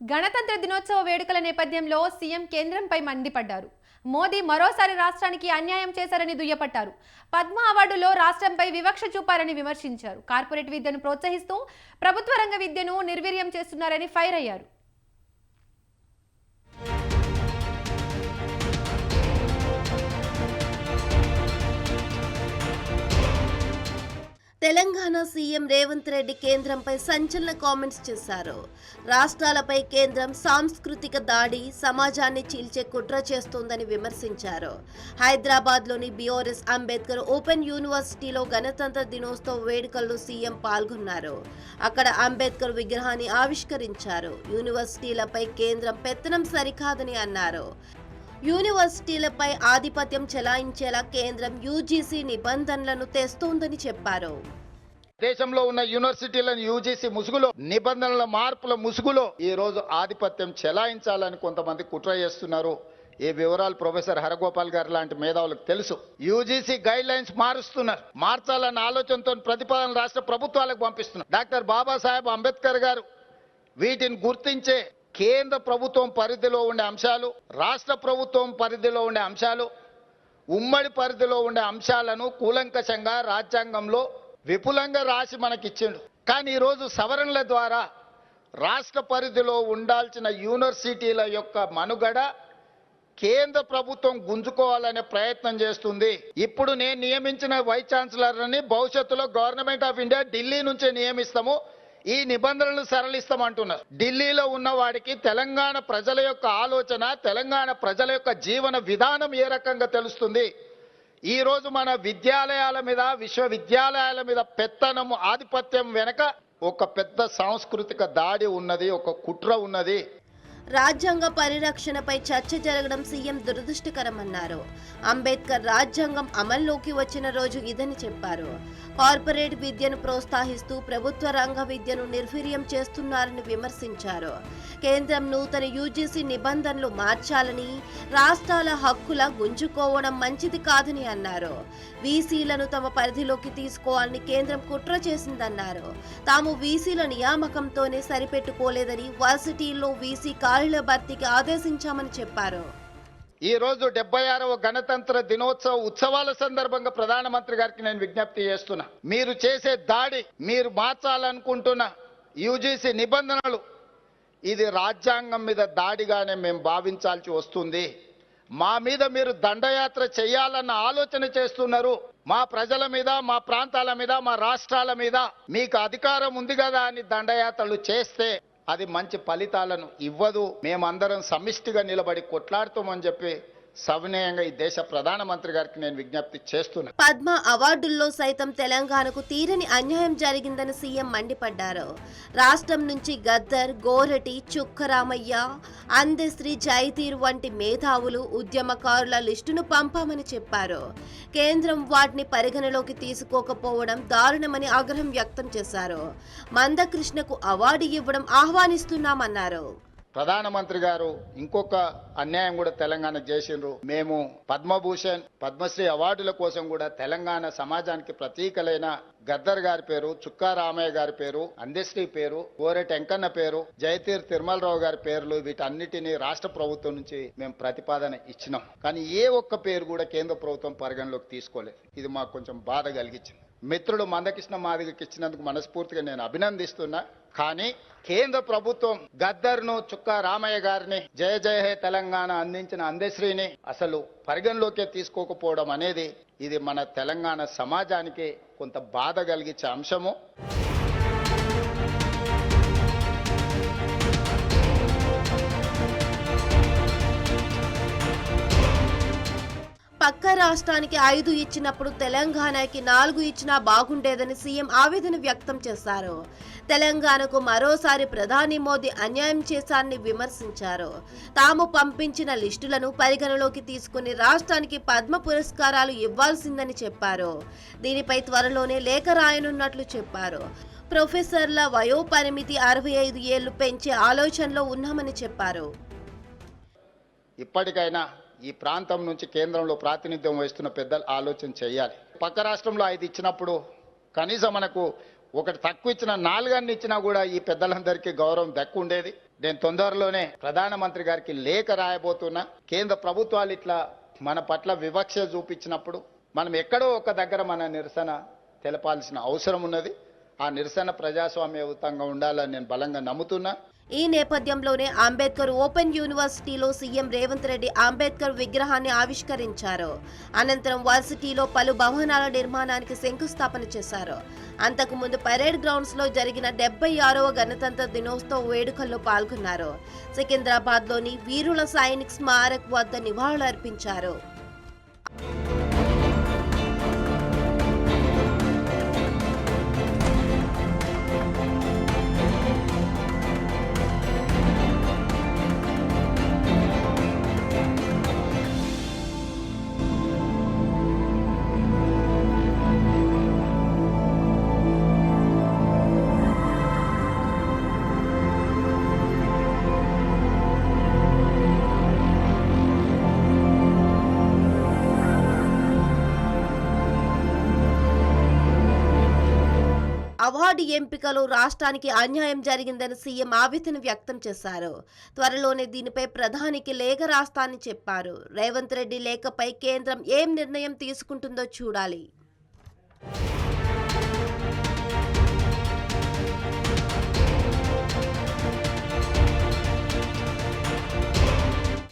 గణతంత్ర దినోత్సవ వేడుకల నేపథ్యంలో సీఎం కేంద్రంపై మండిపడ్డారు. మోదీ మరోసారి రాష్ట్రానికి అన్యాయం చేశారని దుయ్యబట్టారు. పద్మ అవార్డులో రాష్ట్రంపై వివక్ష చూపారని విమర్శించారు. కార్పొరేట్ విద్యను ప్రోత్సహిస్తూ ప్రభుత్వ రంగ విద్యను నిర్వీర్యం చేస్తున్నారని ఫైర్ అయ్యారు. తెలంగాణ సీఎం రేవంత్ రెడ్డి కేంద్రంపై సంచలన కామెంట్స్ చేశారు. రాష్ట్రాలపై కేంద్రం సాంస్కృతిక దాడి, సమాజాన్ని చీల్చే కుట్ర చేస్తోందని విమర్శించారు. హైదరాబాద్లోని బిఆర్ఎస్ అంబేద్కర్ ఓపెన్ యూనివర్సిటీలో గణతంత్ర దినోత్సవ వేడుకల్లో సీఎం పాల్గొన్నారు. అక్కడ అంబేద్కర్ విగ్రహాన్ని ఆవిష్కరించారు. యూనివర్సిటీలపై కేంద్రం పెత్తనం సరికాదని అన్నారు. యూనివర్సిటీలపై ఆధిపత్యం చెలాయించేలా కేంద్రం యూజీసీ నిబంధనలను తెస్తోందని చెప్పారు. దేశంలో ఉన్న యూనివర్సిటీలను యూజీసీ ముసుగులో, నిబంధనల మార్పుల ముసుగులో ఈ రోజు ఆధిపత్యం చెలాయించాలని కొంతమంది కుట్ర చేస్తున్నారు. ఈ వివరాలు ప్రొఫెసర్ హరగోపాల్ గారు లాంటి మేధావులకు తెలుసు. యూజీసీ గైడ్ లైన్స్ మారుస్తున్నారు. మార్చాలన్న ఆలోచనతో ప్రతిపాదన రాష్ట్ర ప్రభుత్వాలకు పంపిస్తున్నారు. డాక్టర్ బాబాసాహెబ్ అంబేద్కర్ గారు వీటిని గుర్తించే కేంద్ర ప్రభుత్వం పరిధిలో ఉండే అంశాలు, రాష్ట్ర ప్రభుత్వం పరిధిలో ఉండే అంశాలు, ఉమ్మడి పరిధిలో ఉండే అంశాలను కూలంకషంగా రాజ్యాంగంలో విపులంగా రాసి మనకిచ్చిండు. కానీ ఈరోజు సవరణల ద్వారా రాష్ట్ర పరిధిలో ఉండాల్సిన యూనివర్సిటీల యొక్క మనుగడ కేంద్ర ప్రభుత్వం గుంజుకోవాలనే ప్రయత్నం చేస్తుంది. ఇప్పుడు నేను నియమించిన వైస్ ఛాన్సలర్ని భవిష్యత్తులో గవర్నమెంట్ ఆఫ్ ఇండియా ఢిల్లీ నుంచే నియమిస్తాము, ఈ నిబంధనలను సరళిస్తామంటున్నారు. ఢిల్లీలో ఉన్న వాడికి తెలంగాణ ప్రజల యొక్క ఆలోచన, తెలంగాణ ప్రజల యొక్క జీవన విధానం ఏ రకంగా తెలుస్తుంది? ఈ రోజు మన విద్యాలయాల మీద, విశ్వవిద్యాలయాల మీద పెత్తనము, ఆధిపత్యం వెనక ఒక పెద్ద సాంస్కృతిక దాడి ఉన్నది, ఒక కుట్ర ఉన్నది. రాజ్యాంగ పరిరక్షణపై చర్చ జరగడం సీఎం దురదృష్టకరమన్నారు. అంబేద్కర్ రాజ్యాంగం అమల్లోకి వచ్చిన రోజు ఇదని చెప్పారు. కార్పొరేట్ విద్యను ప్రోత్సహిస్తూ ప్రభుత్వ రంగ విద్యను నిర్వీర్యం చేస్తున్నారని విమర్శించారు. కేంద్రం నూతన యూజీసీ నిబంధనలు మార్చాలని, రాష్ట్రాల హక్కుల గుంజుకోవడం మంచిది కాదని అన్నారు. వీసీలను తమ పరిధిలోకి తీసుకోవాలని కేంద్రం కుట్ర చేసిందన్నారు. తాము వీసీల నియామకంతోనే సరిపెట్టుకోలేదని, వర్సిటీల్లో వీసీ ఖాళీల భర్తీకి ఆదేశించామని చెప్పారు. ఈ రోజు 76వ గణతంత్ర దినోత్సవ ఉత్సవాల సందర్భంగా ప్రధానమంత్రి గారికి నేను విజ్ఞప్తి చేస్తున్నా. మీరు చేసే దాడి, మీరు మార్చాలనుకుంటున్న యూజీసీ నిబంధనలు, ఇది రాజ్యాంగం మీద దాడిగానే మేము భావించాల్సి వస్తుంది. మా మీద మీరు దండయాత్ర చేయాలన్న ఆలోచన చేస్తున్నారు. మా ప్రజల మీద, మా ప్రాంతాల మీద, మా రాష్ట్రాల మీద మీకు అధికారం ఉంది కదా అని దండయాత్రలు చేస్తే అది మంచి ఫలితాలను ఇవ్వదు. మేమందరం సమిష్టిగా నిలబడి కొట్లాడుతామని చెప్పి సవినయంగా ఈ దేశ ప్రధానమంత్రి గారికి నేను విజ్ఞప్తి చేస్తున్నా. పద్మ అవార్డుల్లో సైతం తెలంగాణకు తీరని అన్యాయం జరిగిందని సీఎం మండిపడ్డారు. రాష్ట్రం నుంచి గద్దర్, గోరటి, చుక్కరామయ్య, అందశ్రీ, జైతీర్ వంటి మేధావులు, ఉద్యమకారుల లిస్టును పంపామని చెప్పారు. కేంద్రం వాటిని పరిగణలోకి తీసుకోకపోవడం దారుణమని ఆగ్రహం వ్యక్తం చేశారు. మందకృష్ణకు అవార్డు ఇవ్వడం ఆహ్వానిస్తున్నామన్నారు. ప్రధానమంత్రి గారు ఇంకొక అన్యాయం కూడా తెలంగాణకు చేసిండ్రు. మేము పద్మభూషణ్, పద్మశ్రీ అవార్డుల కోసం కూడా తెలంగాణ సమాజానికి ప్రతీకలైన గద్దర్ గారి పేరు, చుక్కా రామయ్య గారి పేరు, అందశ్రీ పేరు, కోరెటి వెంకన్న పేరు, జయతీర్ తిరుమలరావు గారి పేర్లు, వీటన్నిటినీ రాష్ట్ర ప్రభుత్వం నుంచి మేము ప్రతిపాదన ఇచ్చినాం. కానీ ఏ ఒక్క పేరు కూడా కేంద్ర ప్రభుత్వం పరిగణలోకి తీసుకోలేదు. ఇది మాకు కొంచెం బాధ కలిగించింది. మిత్రుడు మందకృష్ణ మాదిగకి ఇచ్చినందుకు మనస్ఫూర్తిగా నేను అభినందిస్తున్నా. కానీ కేంద్ర ప్రభుత్వం గద్దర్ను, చుక్కా రామయ్య గారిని, జయ జయ హే తెలంగాణ అందించిన అందశ్రీని అసలు పరిగణలోకే తీసుకోకపోవడం అనేది ఇది మన తెలంగాణ సమాజానికి కొంత బాధ కలిగించే అంశము. పక్క రాష్ట్రానికి 5 ఇచ్చినప్పుడు తెలంగాణకి 4 ఇచ్చినా బాగుండేదని సీఎం ఆవేదన వ్యక్తం చేశారు. తెలంగాణకు మరోసారి ప్రధాని మోదీ అన్యాయం చేశారని విమర్శించారు. తాము పంపించిన లిస్టులను పరిగణలోకి తీసుకుని రాష్ట్రానికి పద్మ పురస్కారాలు ఇవ్వాల్సిందని చెప్పారు. దీనిపై త్వరలోనే లేఖ రాయనున్నట్లు చెప్పారు. ప్రొఫెసర్ల వయోపరిమితి 65 ఏళ్లు పెంచే ఆలోచనలో ఉన్నామని చెప్పారు. ఇప్పటికైనా ఈ ప్రాంతం నుంచి కేంద్రంలో ప్రాతినిధ్యం వహిస్తున్న పెద్దలు ఆలోచన చేయాలి. పక్క రాష్ట్రంలో 5 ఇచ్చినప్పుడు కనీసం మనకు ఒకటి తక్కువ ఇచ్చిన 4 ఇచ్చినా కూడా ఈ పెద్దలందరికీ గౌరవం దక్కుండేది. నేను తొందరలోనే ప్రధానమంత్రి గారికి లేఖ రాయబోతున్నా. కేంద్ర ప్రభుత్వాలు ఇట్లా మన పట్ల వివక్ష చూపించినప్పుడు మనం ఎక్కడో ఒక దగ్గర మన నిరసన తెలపాల్సిన అవసరం ఉన్నది. ఆ నిరసన ప్రజాస్వామ్యయుతంగా ఉండాలని నేను బలంగా నమ్ముతున్నా. ఈ నేపథ్యంలోనే అంబేద్కర్ ఓపెన్ యూనివర్సిటీలో సీఎం రేవంత్ రెడ్డి అంబేద్కర్ విగ్రహాన్ని ఆవిష్కరించారు. అనంతరం వర్సిటీలో పలు భవనాల నిర్మాణానికి శంకుస్థాపన చేశారు. అంతకుముందు పరేడ్ గ్రౌండ్స్ లో జరిగిన 76వ గణతంత్ర దినోత్సవ వేడుకల్లో పాల్గొన్నారు. సికింద్రాబాద్లోని వీరుల సైనిక్ స్మారక్ వద్ద నివాళులర్పించారు. అవార్డు ఎంపికలో రాష్ట్రానికి అన్యాయం జరిగిందని సీఎం ఆవేదన వ్యక్తం చేశారు. త్వరలోనే దీనిపై ప్రధానికి లేఖ రాస్తానని చెప్పారు. రేవంత్ రెడ్డి లేఖపై కేంద్రం ఏం నిర్ణయం తీసుకుంటుందో చూడాలి.